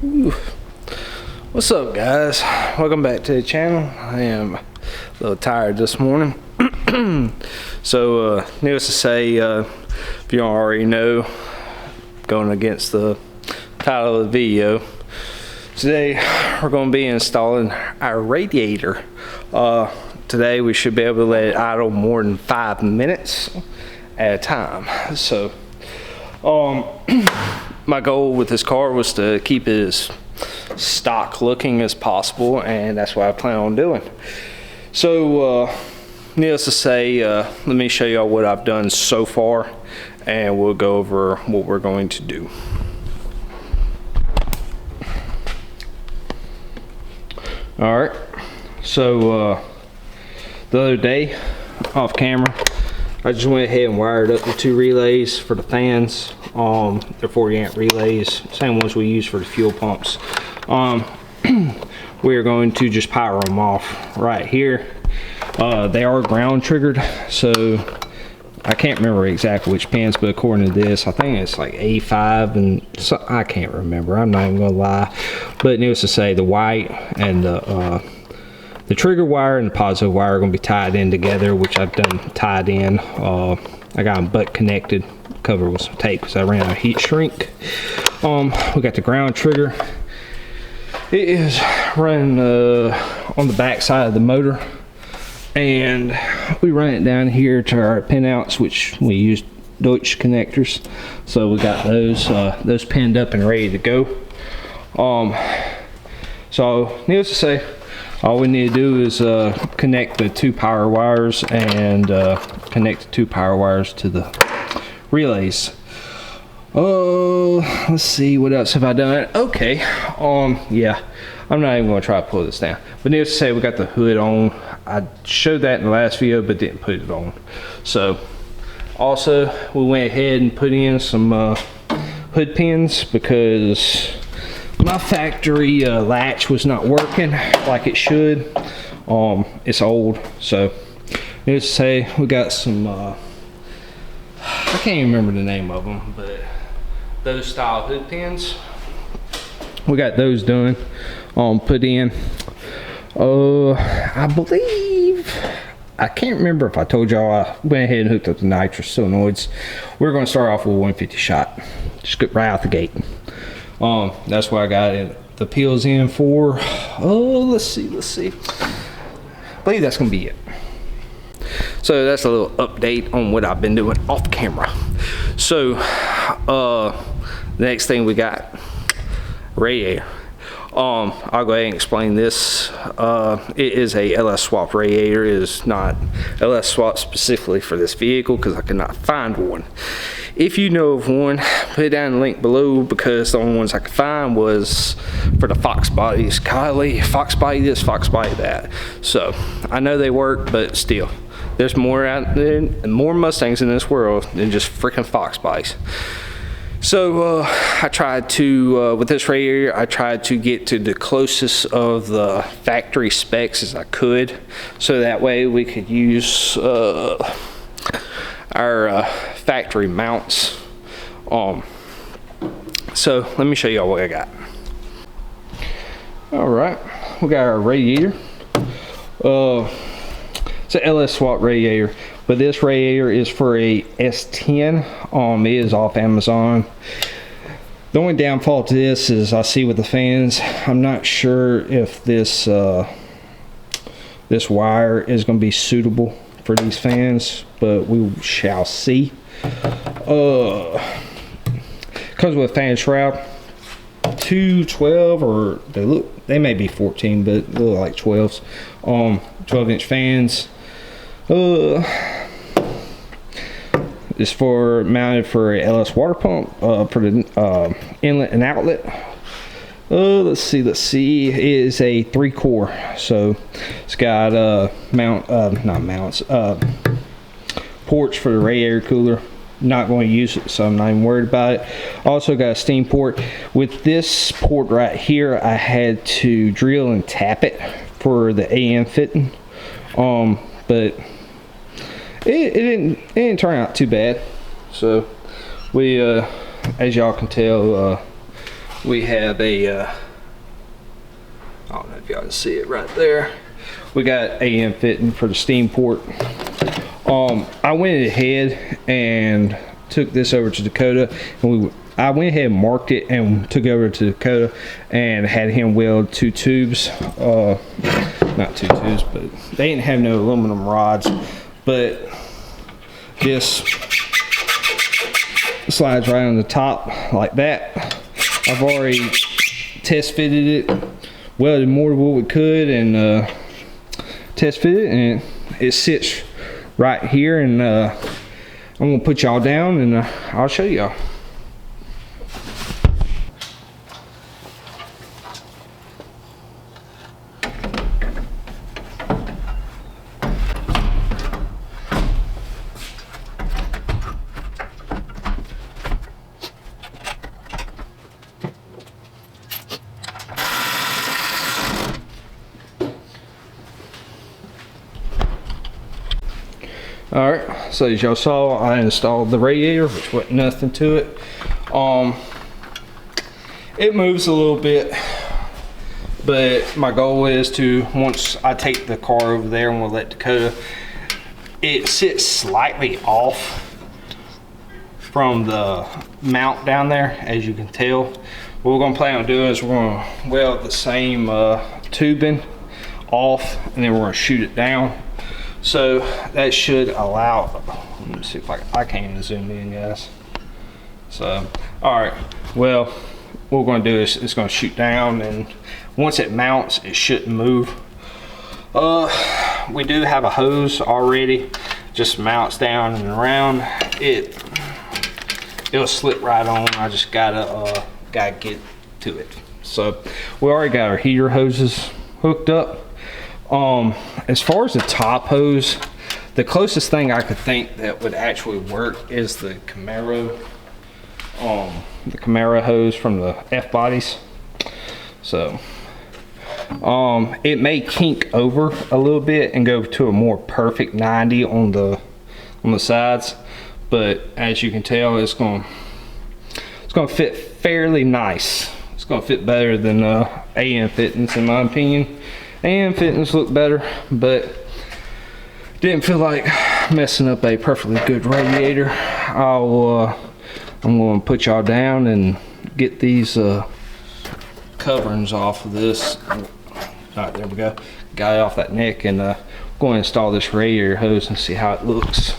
Whew. What's up, guys? Welcome back to the channel. I am a little tired this morning. So needless to say, if you don't already know, going against the title of the video, today we're going to be installing our radiator. Today we should be able to let it idle more than 5 minutes at a time. So my goal with this car was to keep it as stock looking as possible, and that's what I plan on doing. So needless to say, let me show y'all what I've done so far, and we'll go over what we're going to do. All right, so the other day off camera, I just went ahead and wired up the 2 relays for the fans. They're 40 amp relays, same ones we use for the fuel pumps. We're going to just power them off right here. They are ground triggered, so I can't remember exactly which pins, but according to this, I think it's like A5 and so, I can't remember, I'm not even gonna lie. But needless to say, the white and the trigger wire and the positive wire are going to be tied in together, which I've done tied in. I got them butt connected, covered with some tape because I ran out of heat shrink. We got the ground trigger. It is running on the back side of the motor, and we run it down here to our pinouts, which we use Deutsch connectors. So we got those pinned up and ready to go. So needless to say, all we need to do is connect the 2 power wires and connect the 2 power wires to the relays. Let's see, what else have I done? Okay, yeah, I'm not even going to try to pull this down. But needless to say, we got the hood on. I showed that in the last video, but didn't put it on. So, also, we went ahead and put in some hood pins because my factory latch was not working like it should. It's old, so needless to say, we got some I can't even remember the name of them, but those style hood pins, we got those done, put in. I believe, I can't remember if I told y'all, I went ahead and hooked up the nitrous solenoids. We're going to start off with 150 shot, just get right out the gate. That's what I got it, the peels in for. Let's see. I believe that's gonna be it. So that's a little update on what I've been doing off camera. So the next thing we got, radiator. I'll go ahead and explain this. It is a LS swap radiator. It is not LS swap specifically for this vehicle because I could not find one. If you know of one, put it down in the link below, because the only ones I could find was for the Fox bodies. Golly, Fox body this, Fox body that. So I know they work, but still, there's more out there, more Mustangs in this world than just freaking Fox bodies. So I tried to, with this radiator, I tried to get to the closest of the factory specs as I could, so that way we could use our factory mounts. So let me show y'all what I got. All right, we got our radiator. It's an LS swap radiator, but this radiator is for a S10. It is off Amazon. The only downfall to this is I see with the fans, I'm not sure if this this wire is going to be suitable for these fans, but we shall see. Comes with a fan shroud, 212, or they may be 14, but they look like 12s. 12-inch fans. It's mounted for a LS water pump, for the inlet and outlet. Let's see. It is a 3-core, so it's got ports for the radiator cooler. Not going to use it, so I'm not even worried about it. Also got a steam port. With this port right here, I had to drill and tap it for the AM fitting, but it didn't turn out too bad. So we as y'all can tell, we have a I don't know if y'all can see it right there. We got AM fitting for the steam port. I went ahead and took this over to Dakota, and I went ahead and marked it and took it over to Dakota and had him weld 2 tubes. Not 2 tubes, but they didn't have no aluminum rods. But this slides right on the top like that. I've already test fitted it, welded more than what we could, and test fitted it, and it sits right here. And I'm gonna put y'all down and I'll show y'all. Alright, so as y'all saw, I installed the radiator, which wasn't nothing to it. It moves a little bit, but my goal is to, once I take the car over there and we'll let Dakota, it sits slightly off from the mount down there, as you can tell. What we're going to plan on doing is we're going to weld the same tubing off, and then we're going to shoot it down. So that should allow, let me see if I can't even zoom in, guys. So, all right, well, what we're going to do is it's going to shoot down, and once it mounts, it shouldn't move. We do have a hose already, just mounts down and around. It'll slip right on. I just gotta get to it. So we already got our heater hoses hooked up. As far as the top hose, the closest thing I could think that would actually work is the Camaro hose from the F bodies. So it may kink over a little bit and go to a more perfect 90 on the sides, but as you can tell, it's going to fit fairly nice. It's going to fit better than AM fittings, in my opinion. AM fittings look better, but didn't feel like messing up a perfectly good radiator. I'm going to put y'all down and get these coverings off of this. All right, there we go. Got it off that neck, and go and install this radiator hose and see how it looks.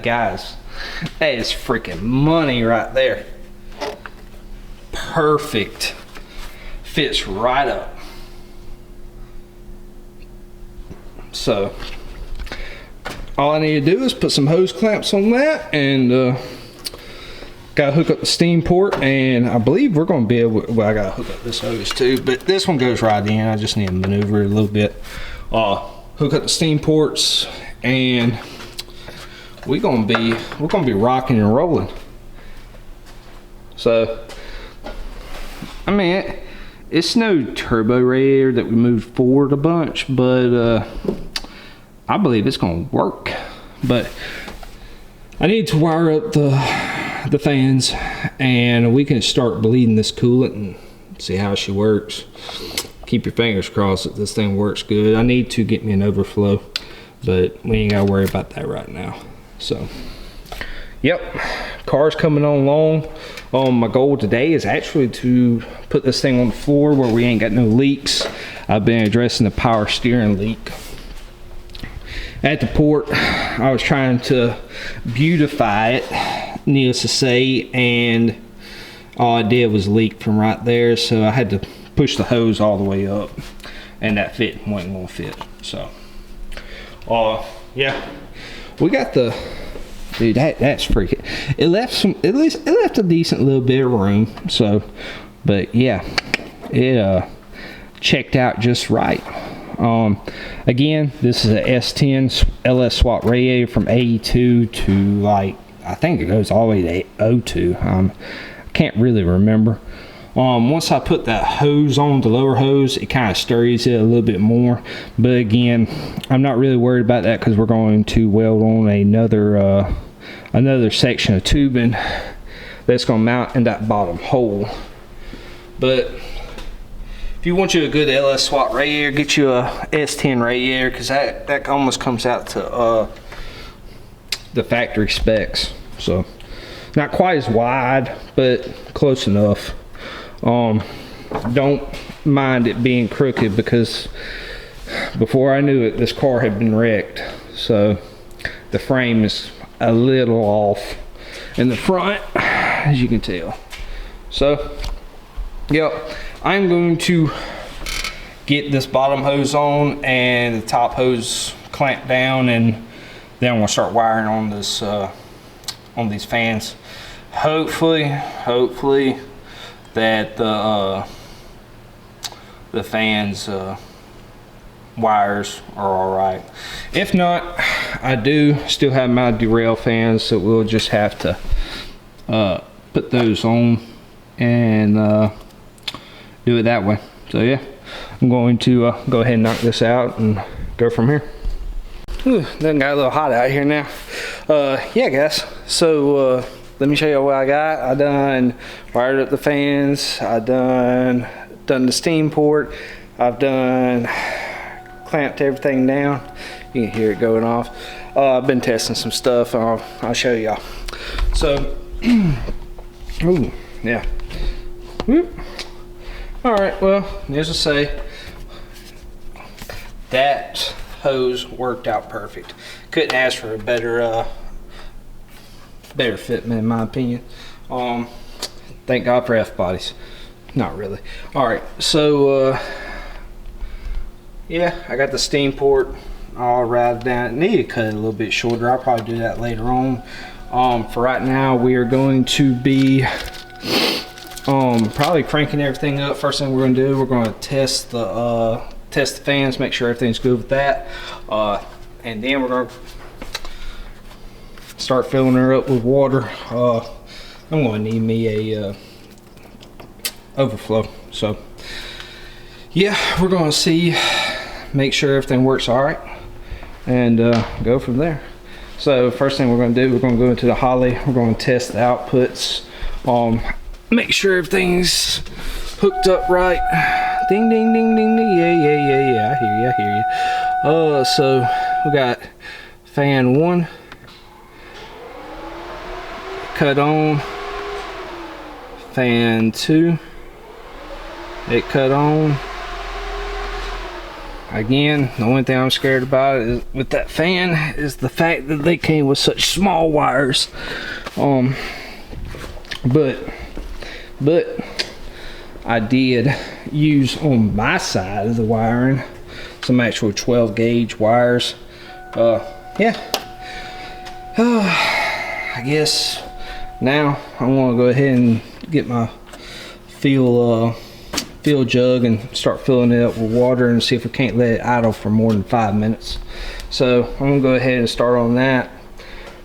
Guys, that is freaking money right there. Perfect. Fits right up. So all I need to do is put some hose clamps on that, and gotta hook up the steam port, and I believe we're gonna be able, well, I gotta hook up this hose too, but this one goes right in. I just need to maneuver it a little bit. Hook up the steam ports, and we're gonna be rocking and rolling. So I mean, it's no turbo radiator that we moved forward a bunch, but I believe it's gonna work. But I need to wire up the fans, and we can start bleeding this coolant and see how she works. Keep your fingers crossed that this thing works good. I need to get me an overflow, but we ain't gotta worry about that right now. So, yep, car's coming on long. My goal today is actually to put this thing on the floor where we ain't got no leaks. I've been addressing the power steering leak at the port. I was trying to beautify it, needless to say, and all I did was leak from right there, so I had to push the hose all the way up, and that fit wasn't gonna fit. So yeah, we got the, dude, that's freaking, it left a decent little bit of room. So, but yeah, it checked out just right. Again, this is a S10 LS swap radiator from 82 to, like, I think it goes all the way to 02. I can't really remember. Once I put that hose on, the lower hose, it kind of stirs it a little bit more. But again, I'm not really worried about that because we're going to weld on another section of tubing that's going to mount in that bottom hole. But if you want you a good LS swap radiator, get you a S10 radiator, because that almost comes out to the factory specs. So not quite as wide, but close enough. Don't mind it being crooked, because before I knew it, this car had been wrecked. So the frame is a little off in the front, as you can tell. So yep, I'm going to get this bottom hose on and the top hose clamped down, and then I'm gonna start wiring on this on these fans. Hopefully that the fans wires are all right. If not, I do still have my derail fans, so we'll just have to put those on and do it that way. So yeah, I'm going to go ahead and knock this out and go from here. Then got a little hot out here now. Yeah guys, so let me show you what I got. I done wired up the fans, I done the steam port, I've done clamped everything down. You can hear it going off. I've been testing some stuff, and I'll show y'all. So ooh, yeah. Whoop. All right, well, as I say, that hose worked out perfect. Couldn't ask for a better fitment, in my opinion. Thank God for F bodies. Not really. All right, so yeah, I got the steam port all routed down. It needed to cut it a little bit shorter. I'll probably do that later on. For right now, we are going to be probably cranking everything up. First thing we're going to do, we're going to test the fans, make sure everything's good with that, and then we're going to start filling her up with water. I'm going to need me a overflow. So yeah, we're going to see, make sure everything works all right, and go from there. So first thing we're going to do, we're going to go into the Holly. We're going to test the outputs, make sure everything's hooked up right. Ding ding ding ding ding. Yeah, I hear you. So we got fan 1 cut on, fan 2 it cut on. Again, the only thing I'm scared about is with that fan is the fact that they came with such small wires. But I did use on my side of the wiring some actual 12 gauge wires. Yeah. I guess now I want to go ahead and get my fuel jug and start filling it up with water and see if we can't let it idle for more than 5 minutes. So I'm gonna go ahead and start on that.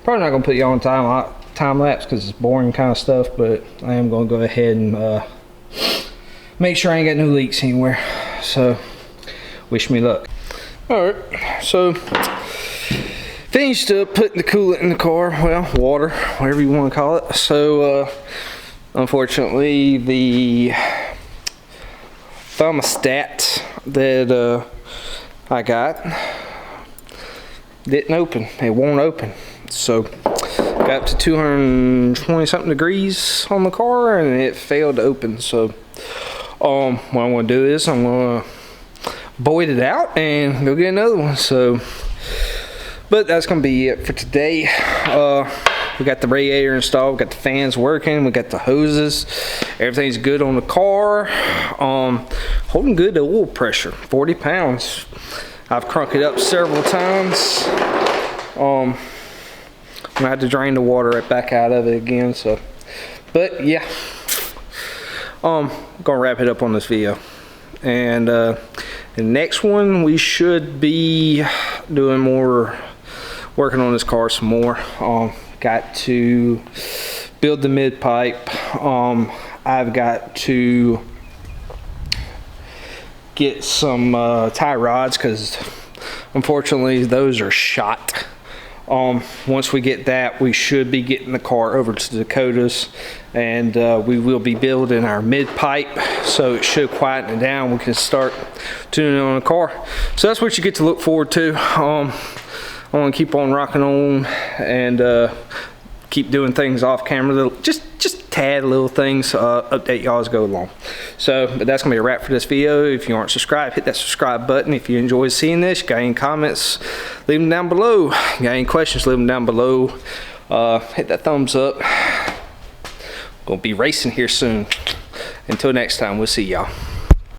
Probably not gonna put you on time lapse because it's boring kind of stuff, but I am gonna go ahead and make sure I ain't got no leaks anywhere. So wish me luck. All right, so finished up putting the coolant in the car, well, water, whatever you want to call it. So unfortunately the thermostat that I got didn't open. It won't open. So got up to 220 something degrees on the car and it failed to open. So what I'm gonna do is I'm gonna void it out and go get another one. So but that's gonna be it for today. We got the radiator installed, we got the fans working, we got the hoses, everything's good on the car. Holding good to oil pressure, 40 pounds. I've crunked it up several times. I'm gonna have to drain the water right back out of it again. So, but yeah, gonna wrap it up on this video. And the next one we should be doing more, working on this car some more. Got to build the mid pipe. I've got to get some tie rods, because unfortunately those are shot. Once we get that, we should be getting the car over to Dakota's, and we will be building our mid pipe, so it should quieten it down. We can start tuning on the car. So that's what you get to look forward to. I want to keep on rocking on and keep doing things off camera, just tad little things, update y'all as go along. So, but that's gonna be a wrap for this video. If you aren't subscribed, hit that subscribe button. If you enjoy seeing this, got any comments, leave them down below. Got any questions, leave them down below. Hit that thumbs up. Gonna be racing here soon. Until next time, we'll see y'all.